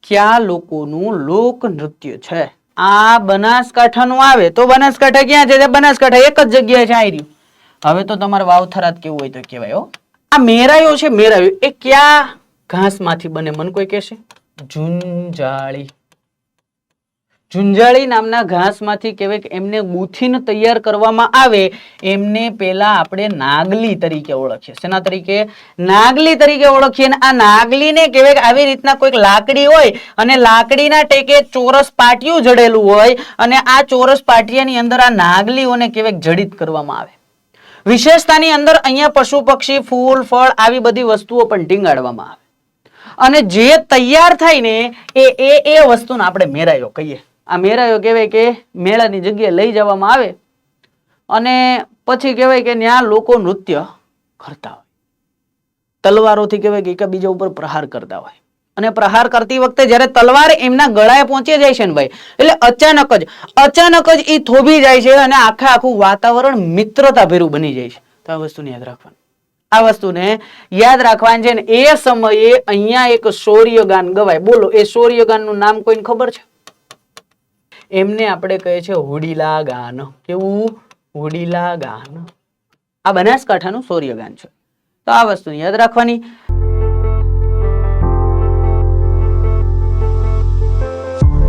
કયા લોકોનું લોક નૃત્ય છે? આ બનાસકાંઠાનું આવે તો બનાસકાંઠા ક્યાં છે? બનાસકાંઠા એક જ જગ્યાએ છે. આ રહ્યું. હવે તો તમારે વાવથરાદ કેવું હોય તો કહેવાય હો. આ મેરાયો છે, મેરાયો એ કયા ઘાસ માંથી બને? મને કોઈ કહેશે? ઝુંઝાળી. ઝુંઝાળી નામના ઘાસ માંથી કહેવાય કે એમને ગૂંથીને તૈયાર કરવામાં આવે. એમને પેલા આપણે નાગલી તરીકે ઓળખીએ. શેના તરીકે? નાગલી તરીકે ઓળખીએ. અને આ નાગલીને કહેવાય કે આવી રીતના કોઈક લાકડી હોય અને લાકડીના ટેકે ચોરસ પાટિયું જડેલું હોય અને આ ચોરસ પાટિયાની અંદર આ નાગલીઓને કહેવાય જડિત કરવામાં આવે. વિશેષતાની અંદર અહીંયા પશુ પક્ષી ફૂલ ફળ આવી બધી વસ્તુઓ પણ ટીંગાડવામાં આવે. અને જે તૈયાર થાય ને એ વસ્તુને આપણે મેરાયો કહીએ. આ મેરાયો કહેવાય કે મેળાની જગ્યાએ લઈ જવામાં આવે અને પછી કહેવાય કે ત્યાં લોકો નૃત્ય કરતા હોય. તલવારોથી કહેવાય કે એકબીજા ઉપર પ્રહાર કરતા હોય. અને પ્રહાર કરતી વખતે જ્યારે તલવાર એમના ગળાએ પહોંચી જાય છે ને ભાઈ, એટલે અચાનક જ એ થોભી જાય છે અને આખું વાતાવરણ મિત્રતા ભેરું બની જાય છે. તો આ વસ્તુને યાદ રાખવાનું. આ વસ્તુને યાદ રાખવાની છે. ને એ સમયે અહીંયા એક શૌર્યગાન ગવાય. બોલો એ શૌર્યગાનનું નામ કોઈને ખબર છે? એમને આપણે કહે છે હોડીલા ગાન. કેવું? હોડીલા ગાન. આ બનાસકાંઠાનું શૌર્યગાન છે. તો આ વસ્તુને યાદ રાખવાની.